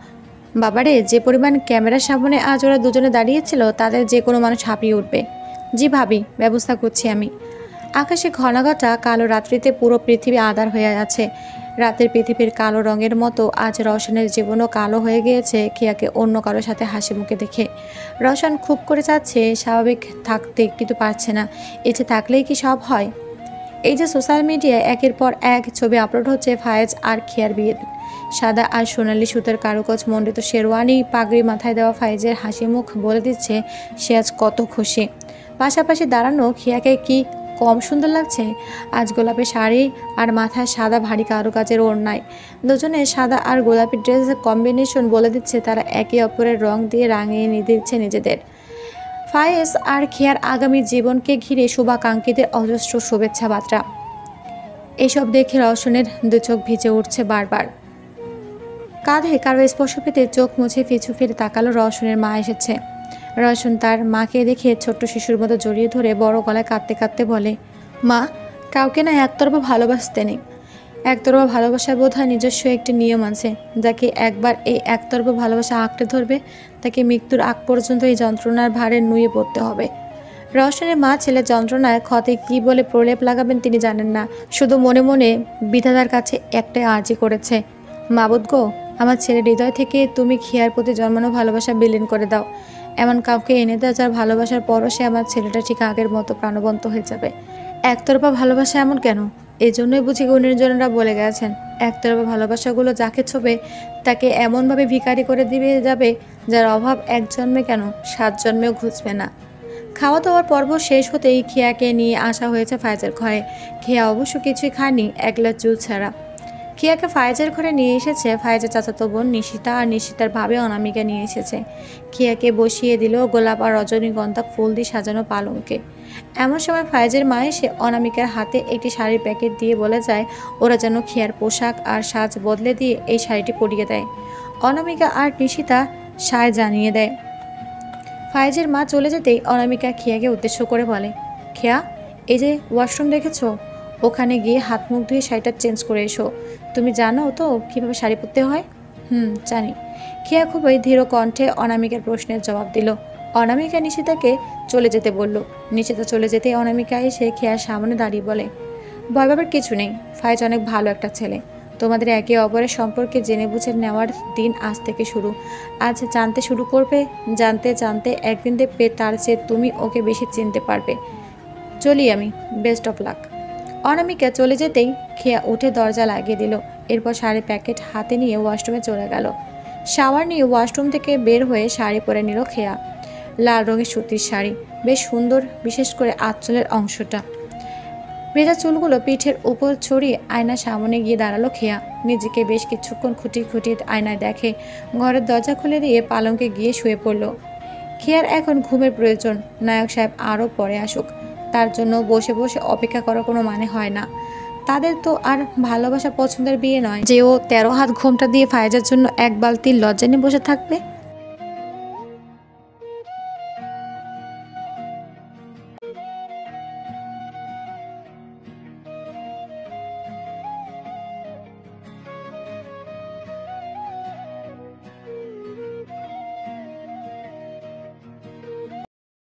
বাবারে, যে পরিমাণ ক্যামেরার সামনে আজ ওরা দুজনে দাঁড়িয়েছিল, তাদের যে কোনো মানুষ হাঁপিয়ে উঠবে। জি ভাবি, ব্যবস্থা করছি আমি। আকাশে ঘনাঘটা কালো রাত্রিতে পুরো পৃথিবী আঁধার হয়ে আছে। রাতের পৃথিবীর কালো রঙের মতো আজ রওশনের জীবনও কালো হয়ে গিয়েছে খেয়াকে অন্য কারোর সাথে হাসি মুখে দেখে। রওশন খুব করে চাচ্ছে স্বাভাবিক থাকতে, কিন্তু পারছে না। ইচ্ছে থাকলেই কি সব হয়? এই যে সোশ্যাল মিডিয়ায় একের পর এক ছবি আপলোড হচ্ছে ফায়েজ আর খেয়ার বিয়ের। সাদা আর সোনালি সুতার কারুকাজ মণ্ডিত শেরওয়ানি পাগড়ি মাথায় দেওয়া ফায়েজের হাসি মুখ বলে দিচ্ছে সে আজ কত খুশি। পাশাপাশি দাঁড়ানো খেয়াকে কি কম সুন্দর লাগছে? আজ গোলাপি শাড়ি আর মাথায় সাদা ভারী কারুকাজের ওড়নায় দুজনে সাদা আর গোলাপি ড্রেসের কম্বিনেশন বলে দিচ্ছে তারা একে অপরের রং দিয়ে রাঙিয়ে নিয়ে দিচ্ছে নিজেদের। ফায়েজ আর খেয়ার আগামী জীবনকে ঘিরে শুভাকাঙ্ক্ষীদের অজস্র শুভেচ্ছা বার্তা। এইসব দেখে রওশনের দু চোখ ভিজে উঠছে বারবার। কাঁধে কারো স্পর্শ পেতে চোখ মুছে পিছু ফিরে তাকালো। রওশনের মা এসেছে। রওশন তার মাকে দেখে ছোট্ট শিশুর মতো জড়িয়ে ধরে বড় গলায় কাঁদতে কাঁদতে বলে, মা, কাউকে না একতরফা ভালোবাসতে নেই। একতরফা ভালোবাসার বোধ হয় নিজস্ব একটি নিয়ম আছে। যাকে একবার এই একতরফা ভালোবাসা আঁকড়ে ধরবে, তাকে মৃত্যুর আগ পর্যন্ত এই যন্ত্রণার ভারে নুয়ে পড়তে হবে। রওশনের মা ছেলের যন্ত্রণায় ক্ষতে কী বলে প্রলেপ লাগাবেন তিনি জানেন না। শুধু মনে মনে বিধাতার কাছে একটাই আর্জি করেছে, মাবুদ গো, আমার ছেলের হৃদয় থেকে তুমি খেয়ার প্রতি জন্মানো ভালোবাসা বিলীন করে দাও। এমন কাউকে এনে দেয় যার ভালোবাসার পরও সে আমার ছেলেটা ঠিক আগের মতো প্রাণবন্ত হয়ে যাবে। একতরফা ভালোবাসা এমন কেন? এই জন্যই বুঝি গুণীজনেরা বলে গেছেন, একতরফা ভালোবাসাগুলো যাকে ছোবে তাকে এমনভাবে ভিখারি করে দিবে যাবে যার অভাব এক জন্মে কেন 7 জন্মেও ঘুচবে না। খাওয়া দাওয়ার পর্ব শেষ হতেই খেয়াকে নিয়ে আসা হয়েছে ফায়েজের ঘরে। খেয়া অবশ্য কিছুই খায়নি, এক গ্লাস জুস ছাড়া। খেয়াকে ফায়েজের ঘরে নিয়ে এসেছে ফায়েজের চাচাতো বোন নিশিতা, আর নিশিতার ভাবে অনামিকা নিয়ে এসেছে। খেয়াকে বসিয়ে দিল গোলাপ আর রজনীগন্ধা ফুল দিয়ে সাজানো পালঙ্কে। এমন সময় ফায়েজের মা এসে অনামিকার হাতে একটি শাড়ির প্যাকেট দিয়ে বলে যায় ওরা যেন খেয়ার পোশাক আর সাজ বদলে দিয়ে এই শাড়িটি পরিয়ে দেয়। অনামিকা আর নিশিতা সায় জানিয়ে দেয়। ফায়েজের মা চলে যেতেই অনামিকা খেয়াকে উদ্দেশ্য করে বলে, খেয়া, এই যে ওয়াশরুম দেখেছো, ওখানে গিয়ে হাত মুখ ধুয়ে শাড়িটা চেঞ্জ করে এসো। তুমি জানো তো কীভাবে শাড়ি পরতে হয়? জানি। খেয়া খুবই ধীর কণ্ঠে অনামিকার প্রশ্নের জবাব দিল। অনামিকা নিশিতাকে চলে যেতে বলল। নিশিতা চলে যেতে অনামিকা এসে খেয়ার সামনে দাঁড়িয়ে বলে, ভয় পাবার কিছু নেই, ফায়েজ অনেক ভালো একটা ছেলে। তোমাদের একে অপরের সম্পর্কে জেনে বুঝে নেওয়ার দিন আজ থেকে শুরু। আজ জানতে শুরু করবে, জানতে জানতে একদিন দেখবে তার চেয়ে তুমি ওকে বেশি চিনতে পারবে। চলি আমি, বেস্ট অফ লাক। অনামিকা চলে যেতেই খেয়া উঠে দরজা লাগিয়ে দিল। এরপর শাড়ি প্যাকেট হাতে নিয়ে ওয়াশরুমে চলে গেল। শাওয়ার নিয়ে ওয়াশরুম থেকে বের হয়ে শাড়ি পরে নিল খেয়া। লাল রঙের সুতির শাড়ি, বেশ সুন্দর, বিশেষ করে আঁচলের অংশটা। ভেজা চুলগুলো পিঠের উপর ছড়িয়ে আয়নার সামনে গিয়ে দাঁড়ালো খেয়া। নিজেকে বেশ কিছুক্ষণ খুঁটিয়ে খুঁটিয়ে আয়নায় দেখে, ঘরের দরজা খুলে দিয়ে পালঙ্কে গিয়ে শুয়ে পড়ল। খেয়ার এখন ঘুমের প্রয়োজন। নায়ক সাহেব আরও পরে আসুক, তার জন্য বসে বসে অপেক্ষা করার কোনো মানে হয় না। তাদের তো আর ভালোবাসা পছন্দের বিয়ে নয় যে ও 13 হাত ঘোমটা দিয়ে ফায়েজের জন্য এক বালতি লজ্জা নিয়ে বসে থাকবে।